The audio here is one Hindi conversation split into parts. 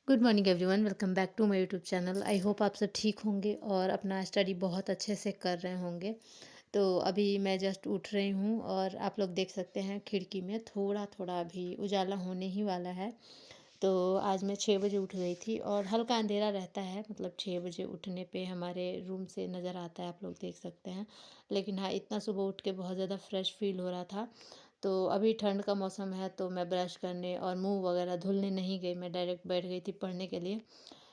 Good morning everyone, welcome back to my YouTube channel. I hope आप सब ठीक होंगे और अपना स्टडी बहुत अच्छे से कर रहे होंगे। तो अभी मैं जस्ट उठ रही हूँ और आप लोग देख सकते हैं खिड़की में थोड़ा थोड़ा अभी उजाला होने ही वाला है। तो आज मैं 6 बजे उठ गई थी और हल्का अंधेरा रहता है, मतलब 6 बजे उठने पे हमारे रूम से नज़र आता है, आप लोग देख सकते हैं। लेकिन हाँ, इतना सुबह उठ के बहुत ज़्यादा फ्रेश फील हो रहा था। तो अभी ठंड का मौसम है तो मैं ब्रश करने और मुंह वगैरह धुलने नहीं गई, मैं डायरेक्ट बैठ गई थी पढ़ने के लिए।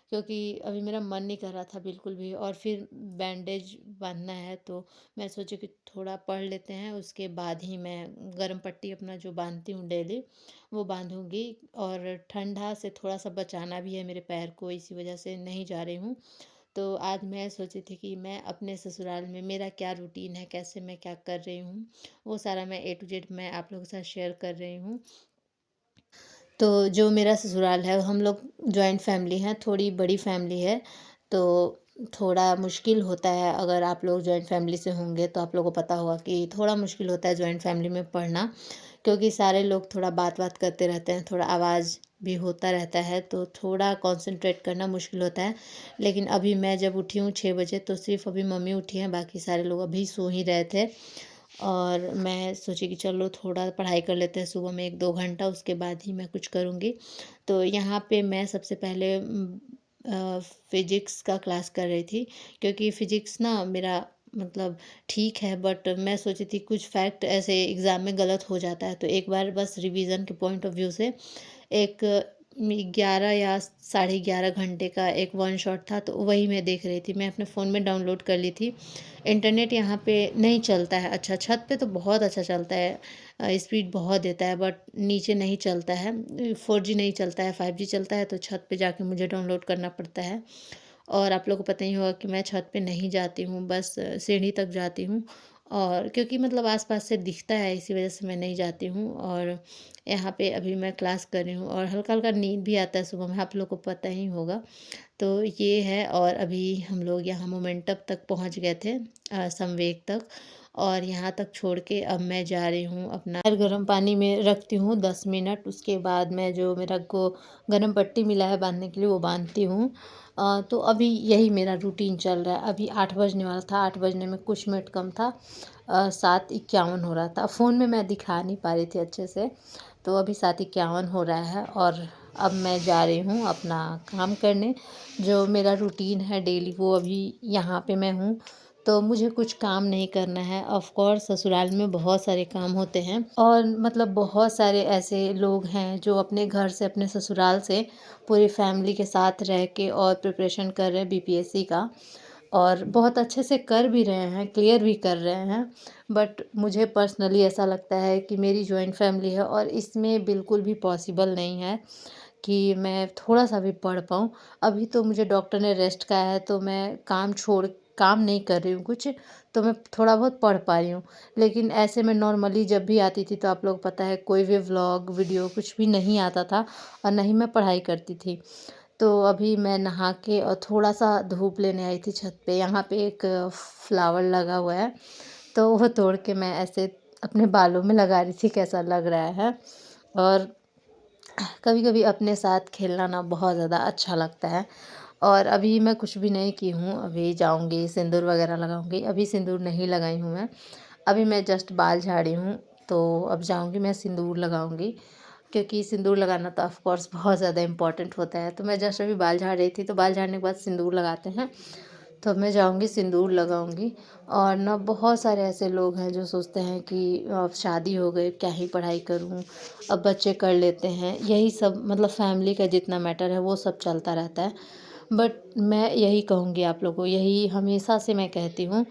क्योंकि अभी मेरा मन नहीं कर रहा था बिल्कुल भी, और फिर बैंडेज बांधना है तो मैं सोची कि थोड़ा पढ़ लेते हैं, उसके बाद ही मैं गर्म पट्टी अपना जो बांधती हूँ डेली वो बांधूंगी। और ठंडा से थोड़ा सा बचाना भी है मेरे पैर को, इसी वजह से नहीं जा रही हूँ। तो आज मैं सोची थी कि मैं अपने ससुराल में मेरा क्या रूटीन है, कैसे मैं क्या कर रही हूँ, वो सारा मैं ए टू जेड मैं आप लोगों के साथ शेयर कर रही हूँ। तो जो मेरा ससुराल है, हम लोग जॉइंट फैमिली हैं, थोड़ी बड़ी फैमिली है। तो थोड़ा मुश्किल होता है, अगर आप लोग जॉइंट फैमिली से होंगे तो आप लोगों को पता होगा कि थोड़ा मुश्किल होता है जॉइंट फैमिली में पढ़ना। क्योंकि सारे लोग थोड़ा बात बात करते रहते हैं, थोड़ा आवाज़ भी होता रहता है, तो थोड़ा कंसंट्रेट करना मुश्किल होता है। लेकिन अभी मैं जब उठी हूँ 6 बजे, तो सिर्फ अभी मम्मी उठी हैं, बाकी सारे लोग अभी सो ही रहे थे। और मैं सोची कि चलो थोड़ा पढ़ाई कर लेते हैं सुबह में 1-2 घंटा, उसके बाद ही मैं कुछ करूँगी। तो यहाँ पे मैं सबसे पहले फ़िज़िक्स का क्लास कर रही थी। क्योंकि फ़िज़िक्स ना मेरा मतलब ठीक है, बट मैं सोची थी कुछ फैक्ट ऐसे एग्ज़ाम में गलत हो जाता है, तो एक बार बस रिवीजन के पॉइंट ऑफ व्यू से एक 11 या साढ़े 11 घंटे का एक वन शॉट था, तो वही मैं देख रही थी। मैं अपने फ़ोन में डाउनलोड कर ली थी। इंटरनेट यहाँ पे नहीं चलता है अच्छा, छत पे तो बहुत अच्छा चलता है, स्पीड बहुत देता है, बट नीचे नहीं चलता है। 4G नहीं चलता है, 5G चलता है, तो छत पे जाके मुझे डाउनलोड करना पड़ता है। और आप लोगों को पता ही होगा कि मैं छत पे नहीं जाती हूँ, बस सीढ़ी तक जाती हूँ। और क्योंकि मतलब आसपास से दिखता है, इसी वजह से मैं नहीं जाती हूँ। और यहाँ पे अभी मैं क्लास कर रही हूँ और हल्का हल्का नींद भी आता है सुबह में, आप लोगों को पता ही होगा। तो ये है। और अभी हम लोग यहाँ मोमेंटम तक पहुँच गए थे, समवेग तक। और यहाँ तक छोड़ के अब मैं जा रही हूँ अपना पैर गर्म पानी में रखती हूँ 10 मिनट, उसके बाद मैं जो मेरा को गर्म पट्टी मिला है बांधने के लिए वो बांधती हूँ। तो अभी यही मेरा रूटीन चल रहा है। अभी 8 बजने वाला था, 8 बजने में कुछ मिनट कम था, 7:51 हो रहा था। फ़ोन में मैं दिखा नहीं पा रही थी अच्छे से। तो अभी 7:51 हो रहा है और अब मैं जा रही हूँ अपना काम करने। जो मेरा रूटीन है डेली, वो अभी यहाँ पे मैं हूँ, तो मुझे कुछ काम नहीं करना है। ऑफ़ कोर्स ससुराल में बहुत सारे काम होते हैं, और मतलब बहुत सारे ऐसे लोग हैं जो अपने घर से, अपने ससुराल से पूरी फैमिली के साथ रह के और प्रिपरेशन कर रहे हैं बीपीएससी का, और बहुत अच्छे से कर भी रहे हैं, क्लियर भी कर रहे हैं। बट मुझे पर्सनली ऐसा लगता है कि मेरी जॉइंट फैमिली है और इसमें बिल्कुल भी पॉसिबल नहीं है कि मैं थोड़ा-सा भी पढ़ पाऊँ। अभी तो मुझे डॉक्टर ने रेस्ट कहा है, तो मैं काम नहीं कर रही हूँ कुछ, तो मैं थोड़ा बहुत पढ़ पा रही हूँ। लेकिन ऐसे में नॉर्मली जब भी आती थी, तो आप लोग को पता है कोई भी व्लॉग, वीडियो कुछ भी नहीं आता था, और ना ही मैं पढ़ाई करती थी। तो अभी मैं नहा के और थोड़ा-सा धूप लेने आई थी छत पे। यहाँ पे एक फ्लावर लगा हुआ है, तो वो तोड़ के मैं ऐसे अपने बालों में लगा रही थी, कैसा लग रहा है। और कभी कभी अपने साथ खेलना ना बहुत ज़्यादा अच्छा लगता है। और अभी मैं कुछ भी नहीं की हूँ, अभी जाऊँगी सिंदूर वगैरह लगाऊँगी। अभी सिंदूर नहीं लगाई हूँ मैं, अभी मैं जस्ट बाल झाड़ी हूँ। तो अब जाऊँगी मैं सिंदूर लगाऊँगी, क्योंकि सिंदूर लगाना तो ऑफ़ कोर्स बहुत ज़्यादा इम्पोर्टेंट होता है। तो मैं जस्ट अभी बाल झाड़ रही थी, तो बाल झाड़ने के बाद सिंदूर लगाते हैं, तो मैं जाऊँगी सिंदूर लगाऊँगी। और ना बहुत सारे ऐसे लोग हैं जो सोचते हैं कि अब शादी हो गई, क्या ही पढ़ाई करूँ, अब बच्चे कर लेते हैं, यही सब मतलब फैमिली का जितना मैटर है वो सब चलता रहता है। बट मैं यही कहूँगी आप लोगों को, यही हमेशा से मैं कहती हूँ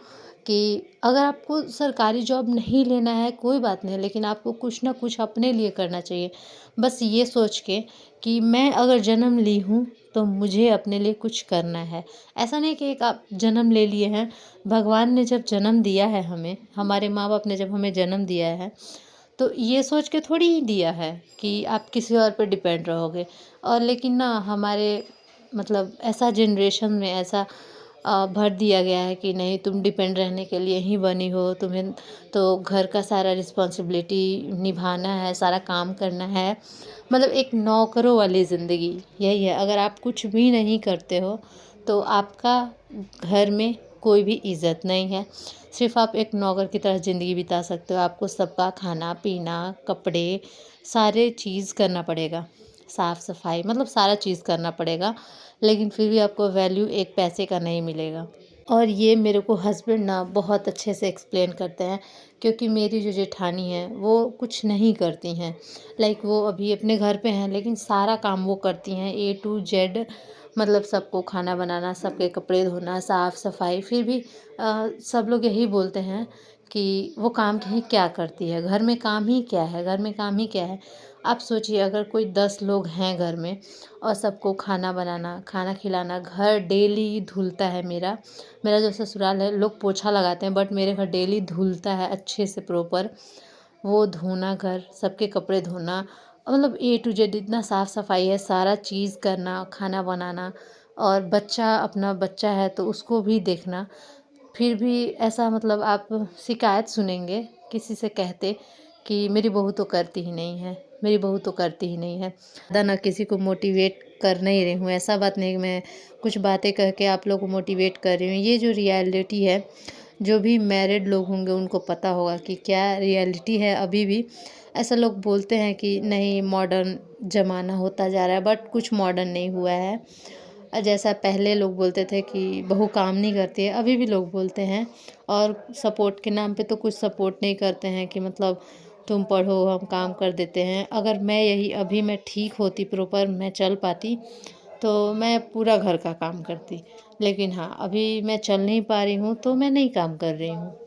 कि अगर आपको सरकारी जॉब नहीं लेना है कोई बात नहीं, लेकिन आपको कुछ ना कुछ अपने लिए करना चाहिए। बस ये सोच के कि मैं अगर जन्म ली हूँ तो मुझे अपने लिए कुछ करना है। ऐसा नहीं कि एक आप जन्म ले लिए हैं, भगवान ने जब जन्म दिया है हमें, हमारे माँ बाप ने जब हमें जन्म दिया है, तो ये सोच के थोड़ी ही दिया है कि आप किसी और पर डिपेंड रहोगे। और लेकिन ना हमारे मतलब ऐसा जनरेशन में ऐसा भर दिया गया है कि नहीं तुम डिपेंड रहने के लिए ही बनी हो, तुम्हें तो घर का सारा रिस्पॉन्सिबिलिटी निभाना है, सारा काम करना है। मतलब एक नौकरों वाली ज़िंदगी यही है। अगर आप कुछ भी नहीं करते हो तो आपका घर में कोई भी इज़्ज़त नहीं है। सिर्फ़ आप एक नौकर की तरह ज़िंदगी बिता सकते हो। आपको सबका खाना पीना, कपड़े, सारे चीज़ करना पड़ेगा। साफ़-सफ़ाई मतलब सारा चीज़ करना पड़ेगा, लेकिन फिर भी आपको वैल्यू एक पैसे का नहीं मिलेगा। और ये मेरे को हस्बैंड ना बहुत अच्छे से एक्सप्लेन करते हैं, क्योंकि मेरी जो जेठानी है वो कुछ नहीं करती हैं। लाइक वो अभी अपने घर पे हैं, लेकिन सारा काम वो करती हैं ए टू जेड। मतलब सबको खाना बनाना, सबके कपड़े धोना, साफ़ सफाई। फिर भी सब लोग यही बोलते हैं कि वो काम ही क्या करती है, घर में काम ही क्या है, घर में काम ही क्या है। आप सोचिए अगर कोई 10 लोग हैं घर में और सबको खाना बनाना, खाना खिलाना, घर डेली धुलता है मेरा। मेरा जो ससुराल है लोग पोछा लगाते हैं, बट मेरे घर डेली धुलता है अच्छे से प्रॉपर। वो धोना, घर सबके कपड़े धोना, मतलब ए टू जेड इतना साफ़ सफाई है, सारा चीज़ करना, खाना बनाना। और बच्चा, अपना बच्चा है तो उसको भी देखना। फिर भी ऐसा मतलब आप शिकायत सुनेंगे किसी से कहते कि मेरी बहू तो करती ही नहीं है, मेरी बहू तो करती ही नहीं है। ज़्यादा ना किसी को मोटिवेट कर नहीं रही हूँ, ऐसा बात नहीं कि मैं कुछ बातें कह के आप लोगों को मोटिवेट कर रही हूँ। ये जो रियलिटी है, जो भी मैरिड लोग होंगे उनको पता होगा कि क्या रियलिटी है। अभी भी ऐसा लोग बोलते हैं कि नहीं मॉडर्न ज़माना होता जा रहा है, बट कुछ मॉडर्न नहीं हुआ है। जैसा पहले लोग बोलते थे कि बहू काम नहीं करती है, अभी भी लोग बोलते हैं। और सपोर्ट के नाम पे तो कुछ सपोर्ट नहीं करते हैं कि मतलब तुम पढ़ो हम काम कर देते हैं। अगर मैं यही अभी मैं ठीक होती, प्रॉपर मैं चल पाती, तो मैं पूरा घर का काम करती। लेकिन हाँ, अभी मैं चल नहीं पा रही हूँ तो मैं नहीं काम कर रही हूँ।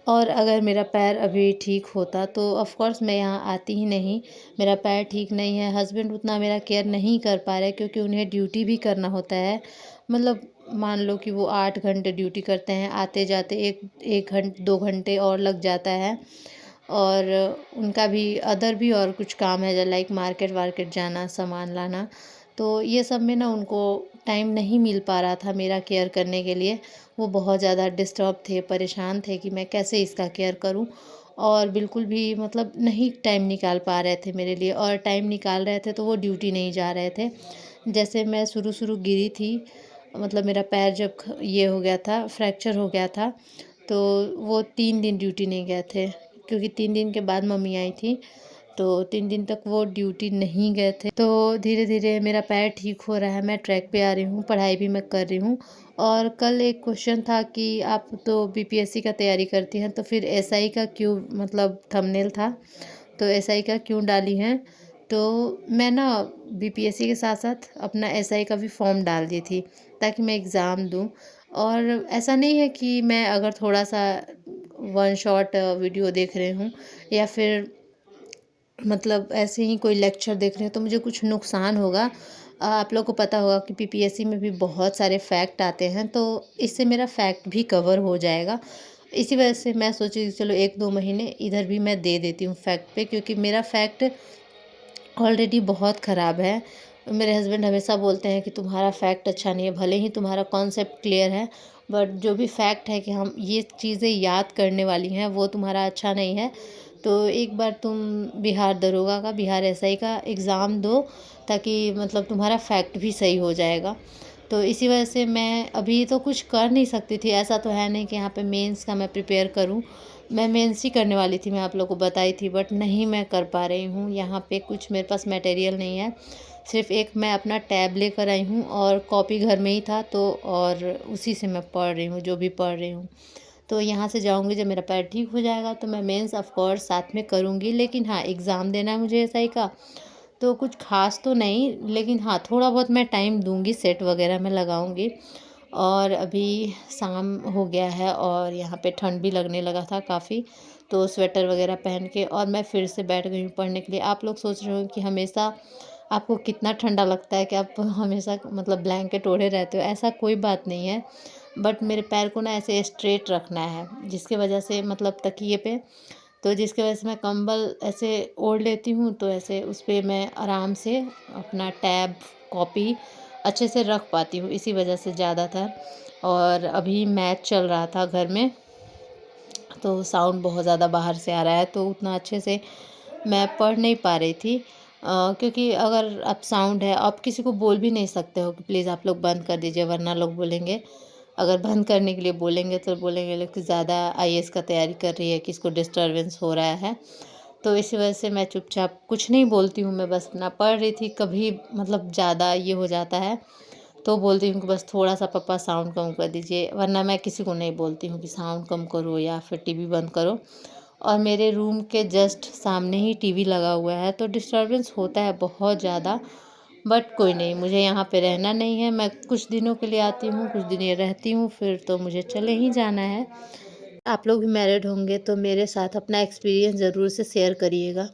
और अगर मेरा पैर अभी ठीक होता तो ऑफ़ कोर्स मैं यहाँ आती ही नहीं। मेरा पैर ठीक नहीं है, हस्बैंड उतना मेरा केयर नहीं कर पा रहे, क्योंकि उन्हें ड्यूटी भी करना होता है। मतलब मान लो कि वो 8 घंटे ड्यूटी करते हैं, आते-जाते 1 घंटे 2 घंटे और लग जाता है। और उनका भी अदर भी और कुछ काम है, लाइक मार्केट वार्केट जाना, सामान लाना। तो ये सब में ना उनको टाइम नहीं मिल पा रहा था मेरा केयर करने के लिए। वो बहुत ज़्यादा डिस्टर्ब थे, परेशान थे कि मैं कैसे इसका केयर करूं। और बिल्कुल भी मतलब नहीं टाइम निकाल पा रहे थे मेरे लिए, और टाइम निकाल रहे थे तो वो ड्यूटी नहीं जा रहे थे। जैसे मैं शुरू गिरी थी, मतलब मेरा पैर जब ये हो गया था, फ्रैक्चर हो गया था, तो वो 3 दिन ड्यूटी नहीं गए थे, क्योंकि 3 दिन के बाद मम्मी आई थी। तो 3 दिन तक वो ड्यूटी नहीं गए थे। तो धीरे-धीरे मेरा पैर ठीक हो रहा है, मैं ट्रैक पे आ रही हूँ, पढ़ाई भी मैं कर रही हूँ। और कल एक क्वेश्चन था कि आप तो बीपीएससी का तैयारी करती हैं, तो फिर एसआई का क्यों, मतलब थंबनेल था, तो एसआई का क्यों डाली हैं? तो मैं ना बीपीएससी के साथ-साथ अपना एसआई का भी फॉर्म डाल दी थी, ताकि मैं एग्ज़ाम दूँ। और ऐसा नहीं है कि मैं अगर थोड़ा-सा वन शॉट वीडियो देख रही हूँ, या फिर मतलब ऐसे ही कोई लेक्चर देख रहे हैं तो मुझे कुछ नुकसान होगा। आप लोग को पता होगा कि पीपीएससी में भी बहुत सारे फैक्ट आते हैं, तो इससे मेरा फैक्ट भी कवर हो जाएगा। इसी वजह से मैं सोची कि चलो 1-2 महीने इधर भी मैं दे देती हूँ फैक्ट पे, क्योंकि मेरा फैक्ट ऑलरेडी बहुत ख़राब है। मेरे हस्बैंड हमेशा बोलते हैं कि तुम्हारा फैक्ट अच्छा नहीं है, भले ही तुम्हारा कॉन्सेप्ट क्लियर है, बट जो भी फैक्ट है कि हम ये चीज़ें याद करने वाली हैं वो तुम्हारा अच्छा नहीं है। तो एक बार तुम बिहार दरोगा का, बिहार एसआई का एग्ज़ाम दो, ताकि मतलब तुम्हारा फैक्ट भी सही हो जाएगा। तो इसी वजह से मैं अभी तो कुछ कर नहीं सकती थी। ऐसा तो है नहीं कि यहाँ पे मेंस का मैं प्रिपेयर करूँ। मैं मेंस ही करने वाली थी, मैं आप लोग को बताई थी, बट नहीं मैं कर पा रही हूँ। यहाँ पे कुछ मेरे पास मटेरियल नहीं है। सिर्फ़ एक मैं अपना टैब लेकर आई हूँ, और कॉपी घर में ही था, तो और उसी से मैं पढ़ रही हूँ, जो भी पढ़ रही हूँ। तो यहाँ से जाऊँगी, जब मेरा पैर ठीक हो जाएगा तो मैं मेंस ऑफ़ कोर्स साथ में करूँगी। लेकिन हाँ, एग्ज़ाम देना है मुझे एसआई का, तो कुछ ख़ास तो नहीं, लेकिन हाँ, थोड़ा बहुत मैं टाइम दूँगी, सेट वग़ैरह मैं लगाऊँगी। और अभी शाम हो गया है और यहाँ पे ठंड भी लगने लगा था काफ़ी, तो स्वेटर वग़ैरह पहन के और मैं फिर से बैठ गई हूँ पढ़ने के लिए। आप लोग सोच रहे हो कि हमेशा आपको कितना ठंडा लगता है कि आप हमेशा मतलब ब्लैंकेट ओढ़े रहते हो, ऐसा कोई बात नहीं है। बट मेरे पैर को ना ऐसे स्ट्रेट रखना है, जिसकी वजह से मतलब तकिए पे, तो जिसकी वजह से मैं कंबल ऐसे ओढ़ लेती हूँ, तो ऐसे उस पे मैं आराम से अपना टैब, कॉपी अच्छे से रख पाती हूँ, इसी वजह से ज़्यादा था। और अभी मैच चल रहा था घर में, तो साउंड बहुत ज़्यादा बाहर से आ रहा है, तो उतना अच्छे से मैं पढ़ नहीं पा रही थी। क्योंकि अगर अब साउंड है, आप किसी को बोल भी नहीं सकते हो कि प्लीज़ आप लोग बंद कर दीजिए, वरना लोग बोलेंगे, अगर बंद करने के लिए बोलेंगे तो बोलेंगे लोग कि ज़्यादा आईएएस का तैयारी कर रही है, कि इसको डिस्टर्बेंस हो रहा है। तो इसी वजह से मैं चुपचाप कुछ नहीं बोलती हूँ, मैं बस अपना पढ़ रही थी। कभी मतलब ज़्यादा ये हो जाता है तो बोलती हूँ कि बस थोड़ा-सा पापा साउंड कम कर दीजिए, वरना मैं किसी को नहीं बोलती हूँ कि साउंड कम करो या फिर टीवी बंद करो। और मेरे रूम के जस्ट सामने ही टीवी लगा हुआ है, तो डिस्टर्बेंस होता है बहुत ज़्यादा। बट कोई नहीं, मुझे यहाँ पे रहना नहीं है, मैं कुछ दिनों के लिए आती हूँ, कुछ दिन ये रहती हूँ, फिर तो मुझे चले ही जाना है। आप लोग भी मैरिड होंगे तो मेरे साथ अपना एक्सपीरियंस ज़रूर से शेयर करिएगा।